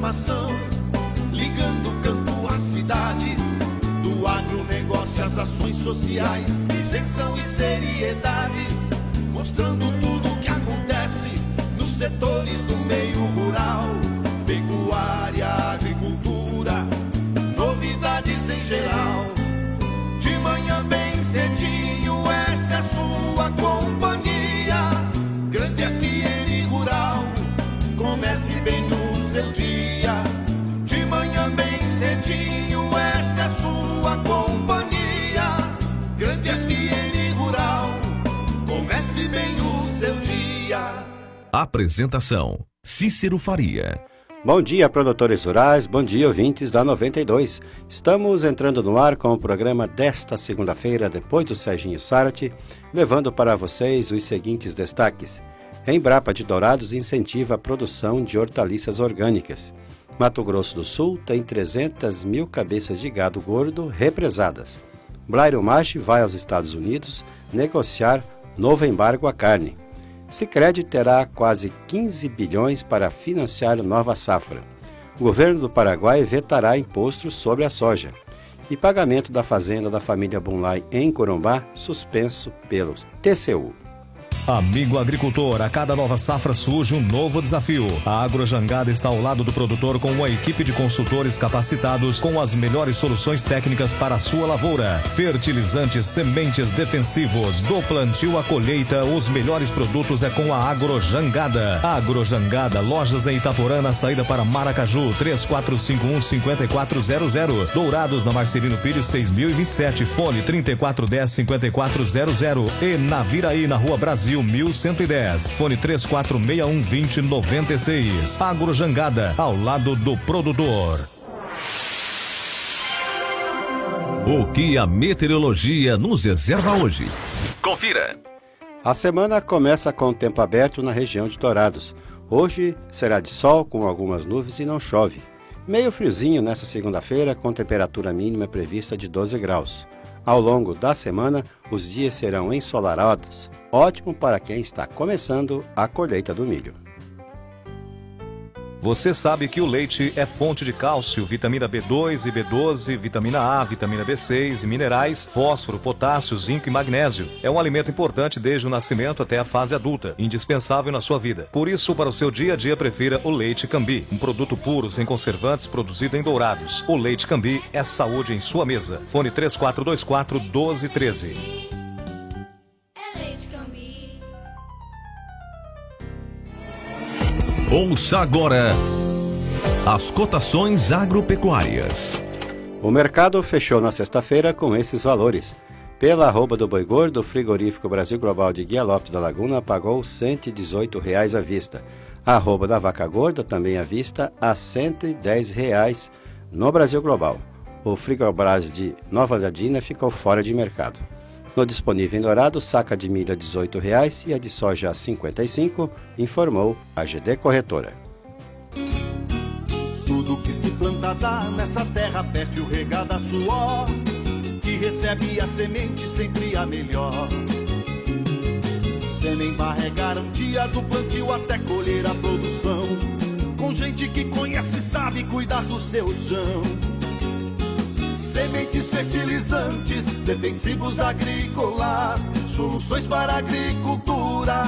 informação, ligando o campo à cidade, do agronegócio às ações sociais, isenção e seriedade, mostrando tudo o que acontece nos setores do meio rural, pecuária, agricultura, novidades em geral. De manhã bem cedinho, essa é a sua companhia, Grande FM Rural. Comece bem o seu dia, de manhã bem cedinho, essa é a sua companhia, Grande FM Rural. Comece bem o seu dia. Apresentação: Cícero Faria. Bom dia, produtores rurais, bom dia, ouvintes da 92. Estamos entrando no ar com o programa desta segunda-feira, depois do Serginho Sarati, levando para vocês os seguintes destaques. Embrapa de Dourados incentiva a produção de hortaliças orgânicas. Mato Grosso do Sul tem 300 mil cabeças de gado gordo represadas. Blairo Machi vai aos Estados Unidos negociar novo embargo à carne. Sicredi terá quase 15 bilhões para financiar nova safra. O governo do Paraguai vetará impostos sobre a soja. E pagamento da fazenda da família Bunlai em Corumbá suspenso pelo TCU. Amigo agricultor, a cada nova safra surge um novo desafio. A Agrojangada está ao lado do produtor com uma equipe de consultores capacitados com as melhores soluções técnicas para a sua lavoura. Fertilizantes, sementes defensivos, do plantio à colheita, os melhores produtos é com a Agrojangada. Agrojangada, lojas em Itaporã, na saída para Maracaju, 3451-5400. Dourados, na Marcelino Pires, 6027, fone 3410-5400. E Naviraí, na Rua Brasil, 1110, fone 3461-2096. Agrojangada, ao lado do produtor. O que a meteorologia nos reserva hoje? Confira! A semana começa com o tempo aberto na região de Dourados. Hoje será de sol com algumas nuvens e não chove. Meio friozinho nessa segunda-feira, com temperatura mínima prevista de 12 graus. Ao longo da semana, os dias serão ensolarados, ótimo para quem está começando a colheita do milho. Você sabe que o leite é fonte de cálcio, vitamina B2 e B12, vitamina A, vitamina B6 e minerais, fósforo, potássio, zinco e magnésio. É um alimento importante desde o nascimento até a fase adulta, indispensável na sua vida. Por isso, para o seu dia a dia, prefira o Leite Cambi, um produto puro, sem conservantes, produzido em Dourados. O Leite Cambi é saúde em sua mesa. Fone 3424-1213. Ouça agora as cotações agropecuárias. O mercado fechou na sexta-feira com esses valores. Pela arroba do boi gordo, o frigorífico Brasil Global de Guia Lopes da Laguna pagou R$ 118 à vista. A arroba da vaca gorda, também à vista, a R$ 110 no Brasil Global. O Frigobras de Nova Andradina ficou fora de mercado. No disponível em Dourado, saca de milho a R$ 18 e a de soja a R$ 55, informou a GD Corretora. Tudo que se planta dá nessa terra fértil regada a suor, que recebe a semente sempre a melhor. Semembar é garantia do plantio até colher a produção, com gente que conhece e sabe cuidar do seu chão. Sementes, fertilizantes, defensivos agrícolas, soluções para a agricultura,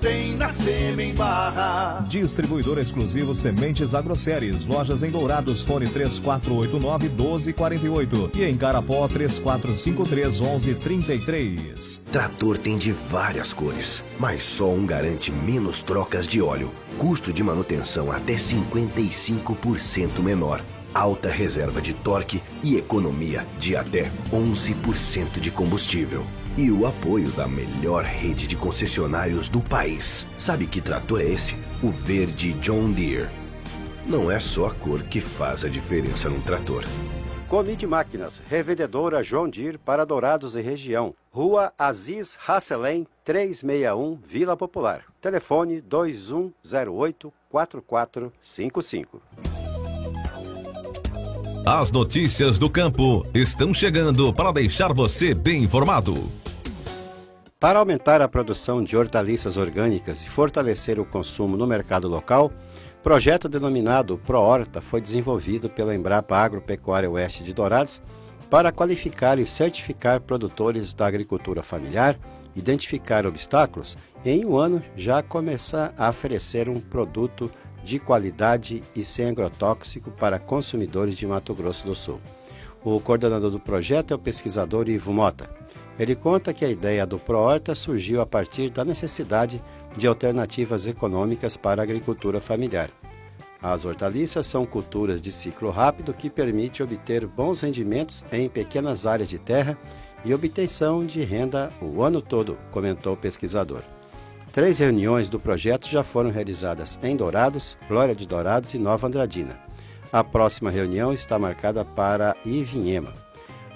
tem na Semembar. Distribuidor exclusivo Sementes Agroceres, lojas em Dourados, fone 3489-1248 e em Carapó 3453-1133. Trator tem de várias cores, mas só um garante menos trocas de óleo, custo de manutenção até 55% menor, alta reserva de torque e economia de até 11% de combustível. E o apoio da melhor rede de concessionários do país. Sabe que trator é esse? O verde John Deere. Não é só a cor que faz a diferença num trator. Comide Máquinas, revendedora John Deere para Dourados e região. Rua Aziz Hasselem, 361, Vila Popular. Telefone 2108-4455. As notícias do campo estão chegando para deixar você bem informado. Para aumentar a produção de hortaliças orgânicas e fortalecer o consumo no mercado local, projeto denominado ProHorta foi desenvolvido pela Embrapa Agropecuária Oeste de Dourados para qualificar e certificar produtores da agricultura familiar, identificar obstáculos e em um ano já começar a oferecer um produto de qualidade e sem agrotóxico para consumidores de Mato Grosso do Sul. O coordenador do projeto é o pesquisador Ivo Mota. Ele conta que a ideia do ProHorta surgiu a partir da necessidade de alternativas econômicas para a agricultura familiar. As hortaliças são culturas de ciclo rápido que permitem obter bons rendimentos em pequenas áreas de terra e obtenção de renda o ano todo, comentou o pesquisador. 3 reuniões do projeto já foram realizadas em Dourados, Glória de Dourados e Nova Andradina. A próxima reunião está marcada para Ivinhema.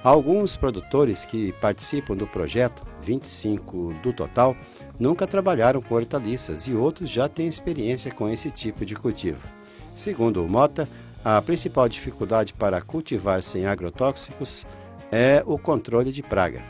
Alguns produtores que participam do projeto, 25 do total, nunca trabalharam com hortaliças e outros já têm experiência com esse tipo de cultivo. Segundo o Mota, a principal dificuldade para cultivar sem agrotóxicos é o controle de praga.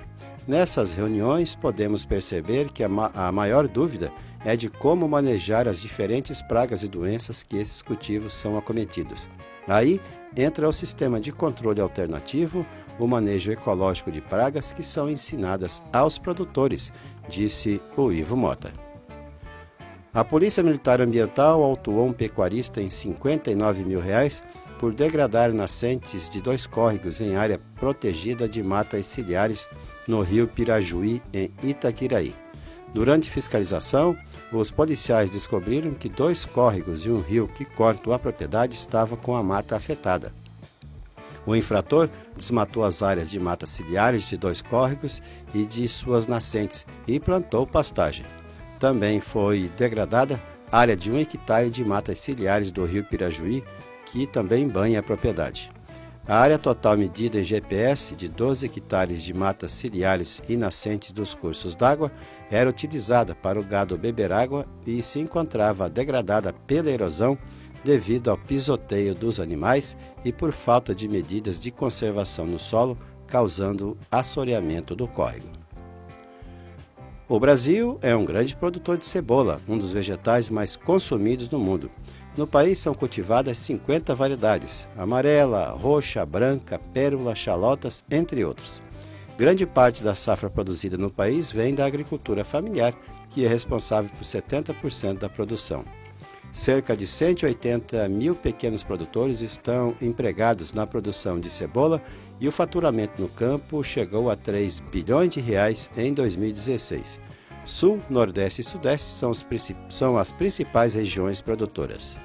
Nessas reuniões, podemos perceber que a maior dúvida é de como manejar as diferentes pragas e doenças que esses cultivos são acometidos. Aí entra o sistema de controle alternativo, o manejo ecológico de pragas que são ensinadas aos produtores, disse o Ivo Mota. A Polícia Militar Ambiental autuou um pecuarista em R$59 mil por degradar nascentes de 2 córregos em área protegida de matas ciliares no rio Pirajuí, em Itaquiraí. Durante fiscalização, os policiais descobriram que 2 córregos e um rio que cortam a propriedade estavam com a mata afetada. O infrator desmatou as áreas de matas ciliares de 2 córregos e de suas nascentes e plantou pastagem. Também foi degradada a área de 1 hectare de matas ciliares do rio Pirajuí, que também banha a propriedade. A área total medida em GPS de 12 hectares de matas ciliares e nascentes dos cursos d'água era utilizada para o gado beber água e se encontrava degradada pela erosão devido ao pisoteio dos animais e por falta de medidas de conservação no solo, causando assoreamento do córrego. O Brasil é um grande produtor de cebola, um dos vegetais mais consumidos no mundo. No país são cultivadas 50 variedades, amarela, roxa, branca, pérola, chalotas, entre outros. Grande parte da safra produzida no país vem da agricultura familiar, que é responsável por 70% da produção. Cerca de 180 mil pequenos produtores estão empregados na produção de cebola e o faturamento no campo chegou a R$3 bilhões em 2016. Sul, Nordeste e Sudeste são as principais regiões produtoras.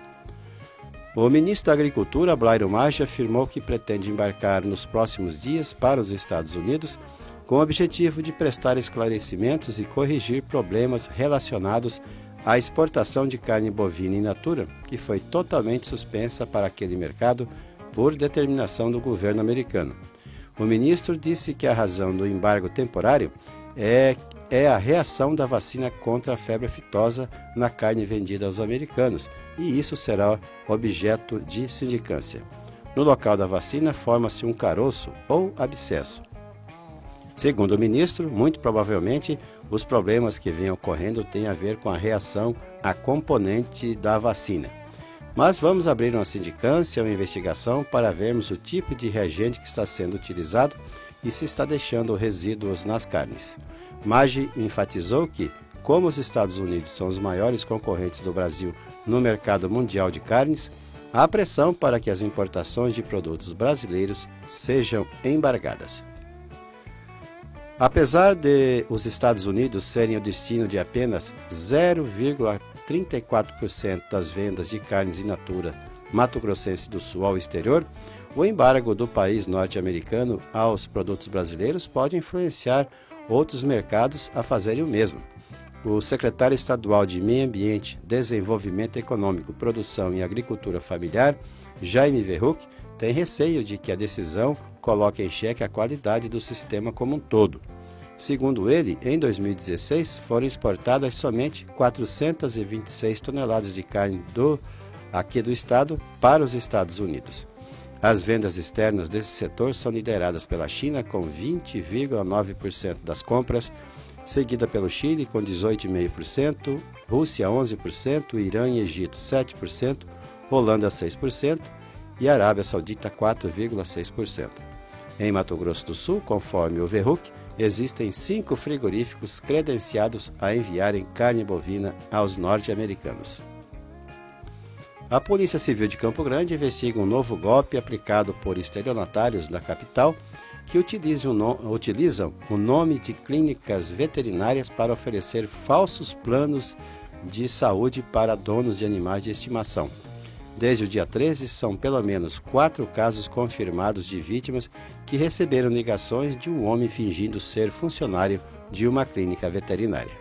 O ministro da Agricultura, Blairo Maggi, afirmou que pretende embarcar nos próximos dias para os Estados Unidos com o objetivo de prestar esclarecimentos e corrigir problemas relacionados à exportação de carne bovina in natura, que foi totalmente suspensa para aquele mercado por determinação do governo americano. O ministro disse que a razão do embargo temporário é a reação da vacina contra a febre aftosa na carne vendida aos americanos, e isso será objeto de sindicância. No local da vacina forma-se um caroço ou abscesso. Segundo o ministro, muito provavelmente, os problemas que vêm ocorrendo têm a ver com a reação à componente da vacina. Mas vamos abrir uma sindicância ou investigação para vermos o tipo de reagente que está sendo utilizado e se está deixando resíduos nas carnes. Maggi enfatizou que, como os Estados Unidos são os maiores concorrentes do Brasil no mercado mundial de carnes, há pressão para que as importações de produtos brasileiros sejam embargadas. Apesar de os Estados Unidos serem o destino de apenas 0,34% das vendas de carnes in natura mato-grossense do Sul ao exterior, o embargo do país norte-americano aos produtos brasileiros pode influenciar outros mercados a fazerem o mesmo. O secretário estadual de Meio Ambiente, Desenvolvimento Econômico, Produção e Agricultura Familiar, Jaime Verruc, tem receio de que a decisão coloque em xeque a qualidade do sistema como um todo. Segundo ele, em 2016 foram exportadas somente 426 toneladas de carne aqui do estado para os Estados Unidos. As vendas externas desse setor são lideradas pela China com 20,9% das compras, seguida pelo Chile com 18,5%, Rússia 11%, Irã e Egito 7%, Holanda 6% e Arábia Saudita 4,6%. Em Mato Grosso do Sul, conforme o VERUC, existem 5 frigoríficos credenciados a enviarem carne bovina aos norte-americanos. A Polícia Civil de Campo Grande investiga um novo golpe aplicado por estelionatários da capital que utilizam o nome de clínicas veterinárias para oferecer falsos planos de saúde para donos de animais de estimação. Desde o dia 13, são pelo menos 4 casos confirmados de vítimas que receberam ligações de um homem fingindo ser funcionário de uma clínica veterinária.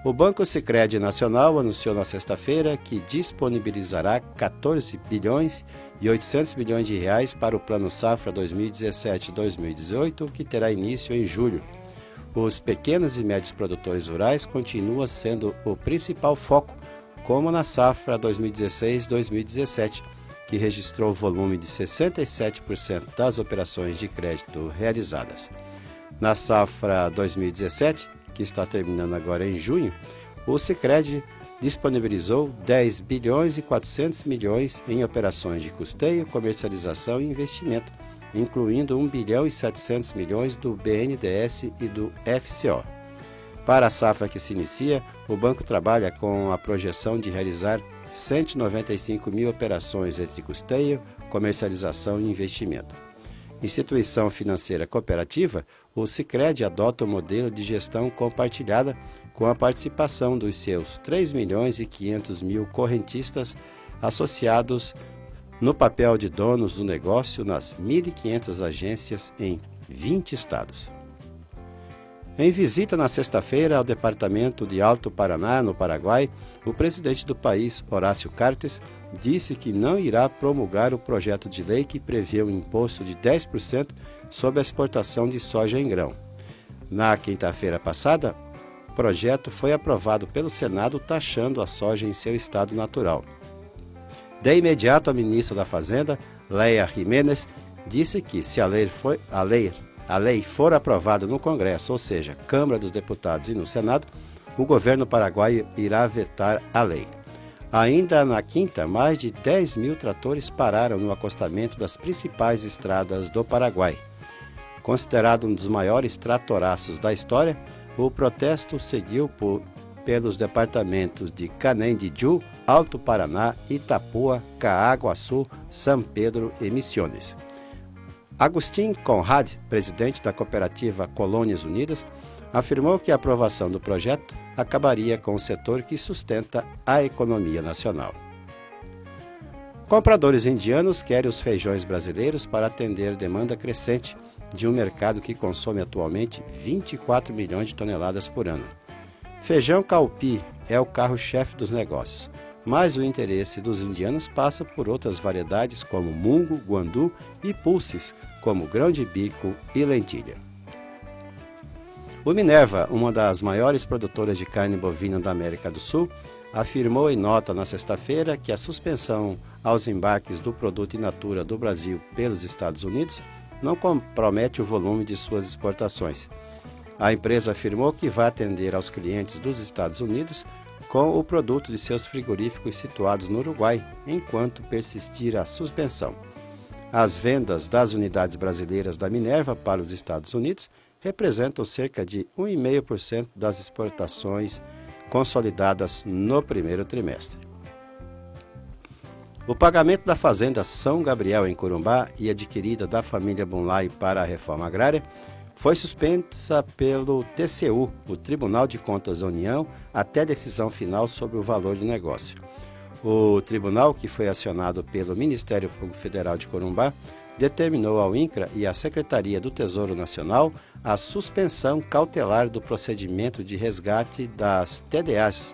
O Banco Sicredi Nacional anunciou na sexta-feira que disponibilizará 14 bilhões e 800 milhões de reais para o Plano Safra 2017-2018, que terá início em julho. Os pequenos e médios produtores rurais continuam sendo o principal foco, como na safra 2016-2017, que registrou volume de 67% das operações de crédito realizadas. Na safra 2017, que está terminando agora em junho, o Sicredi disponibilizou 10 bilhões e 400 milhões em operações de custeio, comercialização e investimento, incluindo 1 bilhão e 700 milhões do BNDES e do FCO. Para a safra que se inicia, o banco trabalha com a projeção de realizar 195 mil operações entre custeio, comercialização e investimento. Instituição financeira cooperativa, o Sicredi adota o modelo de gestão compartilhada com a participação dos seus 3 milhões e 500 mil correntistas associados no papel de donos do negócio nas 1.500 agências em 20 estados. Em visita na sexta-feira ao departamento de Alto Paraná, no Paraguai, o presidente do país, Horácio Cartes, disse que não irá promulgar o projeto de lei que prevê um imposto de 10% sobre a exportação de soja em grão. Na quinta-feira passada, o projeto foi aprovado pelo Senado taxando a soja em seu estado natural. De imediato, a ministra da Fazenda, Leia Jiménez, disse que se a lei for aprovada no Congresso, ou seja, Câmara dos Deputados e no Senado, o governo paraguaio irá vetar a lei. Ainda na quinta, mais de 10 mil tratores pararam no acostamento das principais estradas do Paraguai. Considerado um dos maiores tratoraços da história, o protesto seguiu pelos departamentos de Canendiju, Alto Paraná, Itapúa, Caaguaçu, São Pedro e Misiones. Agustín Conrad, presidente da cooperativa Colônias Unidas, afirmou que a aprovação do projeto acabaria com o setor que sustenta a economia nacional. Compradores indianos querem os feijões brasileiros para atender demanda crescente de um mercado que consome atualmente 24 milhões de toneladas por ano. Feijão calpi é o carro-chefe dos negócios, mas o interesse dos indianos passa por outras variedades como mungo, guandu e pulses, como grão de bico e lentilha. O Minerva, uma das maiores produtoras de carne bovina da América do Sul, afirmou em nota na sexta-feira que a suspensão aos embarques do produto in natura do Brasil pelos Estados Unidos não compromete o volume de suas exportações. A empresa afirmou que vai atender aos clientes dos Estados Unidos com o produto de seus frigoríficos situados no Uruguai, enquanto persistir a suspensão. As vendas das unidades brasileiras da Minerva para os Estados Unidos representam cerca de 1,5% das exportações consolidadas no primeiro trimestre. O pagamento da fazenda São Gabriel em Corumbá e adquirida da família Bunlai para a reforma agrária foi suspensa pelo TCU, o Tribunal de Contas da União, até decisão final sobre o valor do negócio. O tribunal, que foi acionado pelo Ministério Público Federal de Corumbá, determinou ao INCRA e à Secretaria do Tesouro Nacional a suspensão cautelar do procedimento de resgate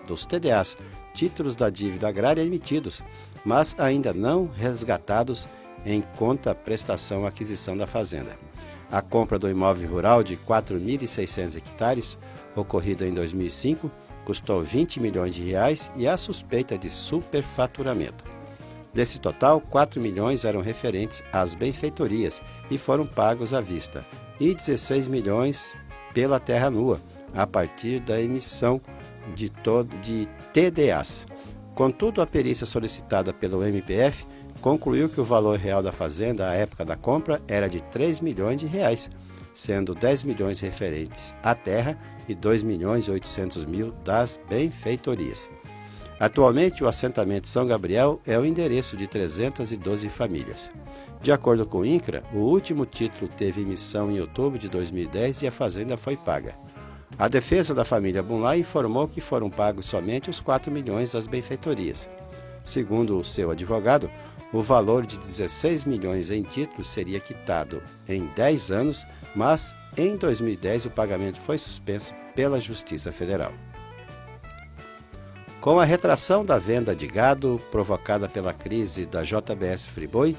dos TDAs, títulos da dívida agrária emitidos, mas ainda não resgatados em conta prestação aquisição da fazenda. A compra do imóvel rural de 4.600 hectares, ocorrida em 2005, custou 20 milhões de reais e há suspeita de superfaturamento. Desse total, 4 milhões eram referentes às benfeitorias e foram pagos à vista, e 16 milhões pela terra nua, a partir da emissão de TDAs. Contudo, a perícia solicitada pelo MPF concluiu que o valor real da fazenda à época da compra era de 3 milhões de reais, sendo 10 milhões referentes à terra e 2 milhões e 800 mil das benfeitorias. Atualmente, o assentamento São Gabriel é o endereço de 312 famílias. De acordo com o INCRA, o último título teve emissão em outubro de 2010 e a fazenda foi paga. A defesa da família Bunlai informou que foram pagos somente os 4 milhões das benfeitorias. Segundo o seu advogado, o valor de 16 milhões em títulos seria quitado em 10 anos, mas em 2010 o pagamento foi suspenso pela Justiça Federal. Com a retração da venda de gado provocada pela crise da JBS Friboi,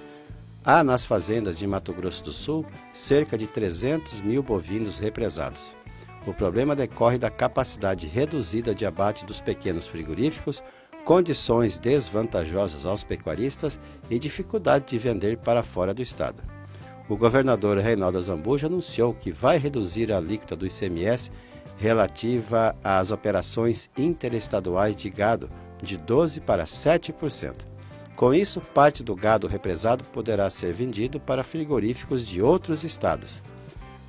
há nas fazendas de Mato Grosso do Sul cerca de 300 mil bovinos represados. O problema decorre da capacidade reduzida de abate dos pequenos frigoríficos, condições desvantajosas aos pecuaristas e dificuldade de vender para fora do estado. O governador Reinaldo Azambuja anunciou que vai reduzir a alíquota do ICMS relativa às operações interestaduais de gado de 12% para 7%. Com isso, parte do gado represado poderá ser vendido para frigoríficos de outros estados.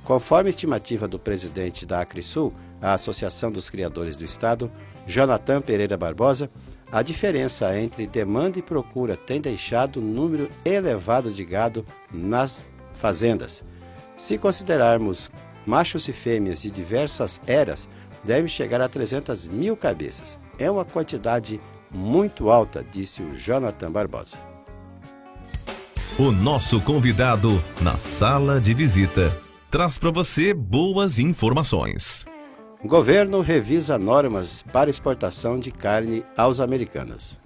Conforme a estimativa do presidente da Acrisul, a Associação dos Criadores do Estado, Jonathan Pereira Barbosa, a diferença entre demanda e procura tem deixado um número elevado de gado nas fazendas. Se considerarmos machos e fêmeas de diversas eras, deve chegar a 300 mil cabeças. É uma quantidade muito alta, disse o Jonathan Barbosa. O nosso convidado na sala de visita traz para você boas informações. O governo revisa normas para exportação de carne aos americanos.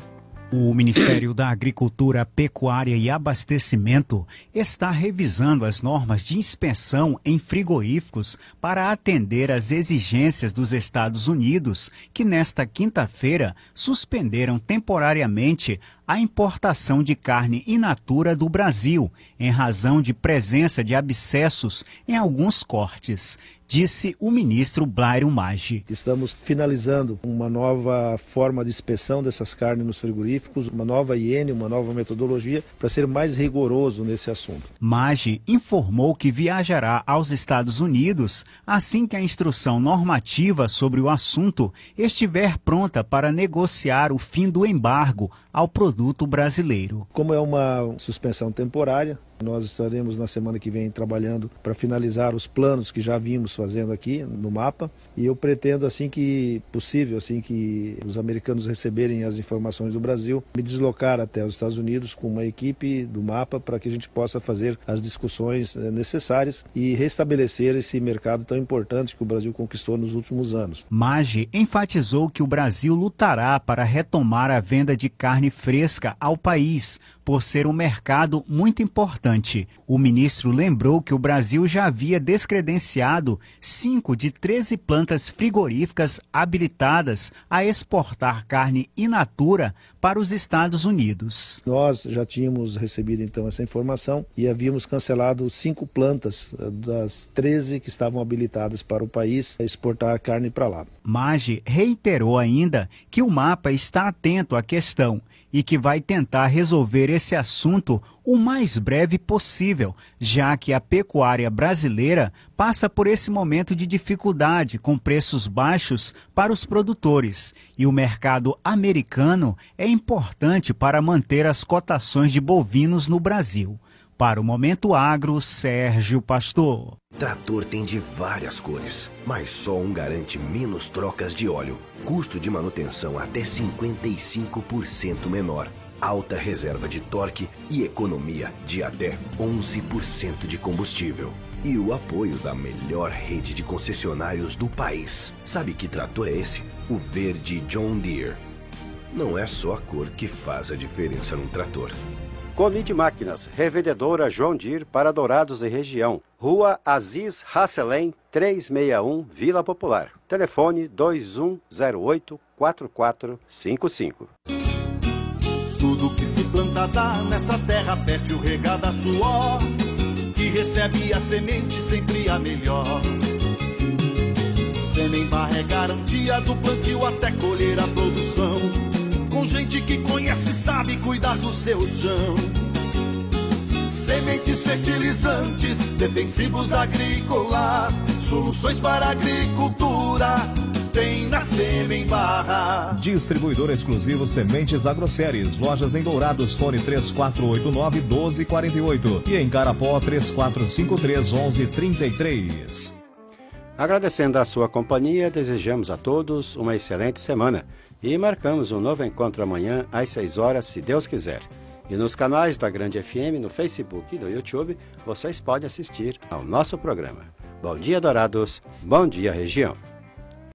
O Ministério da Agricultura, Pecuária e Abastecimento está revisando as normas de inspeção em frigoríficos para atender às exigências dos Estados Unidos, que nesta quinta-feira suspenderam temporariamente a importação de carne in natura do Brasil, em razão de presença de abscessos em alguns cortes, disse o ministro Blairo Maggi. Estamos finalizando uma nova forma de inspeção dessas carnes nos frigoríficos, uma nova higiene, uma nova metodologia para ser mais rigoroso nesse assunto. Maggi informou que viajará aos Estados Unidos assim que a instrução normativa sobre o assunto estiver pronta para negociar o fim do embargo ao produto brasileiro. Como é uma suspensão temporária, nós estaremos na semana que vem trabalhando para finalizar os planos que já vimos fazendo aqui no mapa, e eu pretendo, assim que possível, assim que os americanos receberem as informações do Brasil, me deslocar até os Estados Unidos com uma equipe do mapa para que a gente possa fazer as discussões necessárias e restabelecer esse mercado tão importante que o Brasil conquistou nos últimos anos. Maggi enfatizou que o Brasil lutará para retomar a venda de carne fresca ao país, por ser um mercado muito importante. O ministro lembrou que o Brasil já havia descredenciado 5 de 13 plantas frigoríficas habilitadas a exportar carne in natura para os Estados Unidos. Nós já tínhamos recebido então essa informação e havíamos cancelado 5 plantas das 13 que estavam habilitadas para o país a exportar carne para lá. Maggi reiterou ainda que o mapa está atento à questão e que vai tentar resolver esse assunto o mais breve possível, já que a pecuária brasileira passa por esse momento de dificuldade com preços baixos para os produtores, e o mercado americano é importante para manter as cotações de bovinos no Brasil. Para o Momento Agro, Sérgio Pastor. Trator tem de várias cores, mas só um garante menos trocas de óleo, custo de manutenção até 55% menor, alta reserva de torque e economia de até 11% de combustível. E o apoio da melhor rede de concessionários do país. Sabe que trator é esse? O verde John Deere. Não é só a cor que faz a diferença num trator. Comide Máquinas, revendedora João Deere para Dourados e região. Rua Aziz Hasselém, 361, Vila Popular. Telefone 2108-4455. Tudo que se planta dá nessa terra fértil regada a suor, que recebe a semente sempre a melhor. Sêmen Barra é garantia do plantio até colher a produção. Com gente cuidar do seu chão. Sementes, fertilizantes, defensivos agrícolas, soluções para a agricultura, tem na Sêmen Barra. Distribuidor exclusivo Sementes Agroséries. Lojas em Dourados, fone 3489-1248 e em Carapó 3453-1133. Agradecendo a sua companhia, desejamos a todos uma excelente semana e marcamos um novo encontro amanhã às 6 horas, se Deus quiser. E nos canais da Grande FM, no Facebook e no YouTube, vocês podem assistir ao nosso programa. Bom dia, Dourados. Bom dia, região.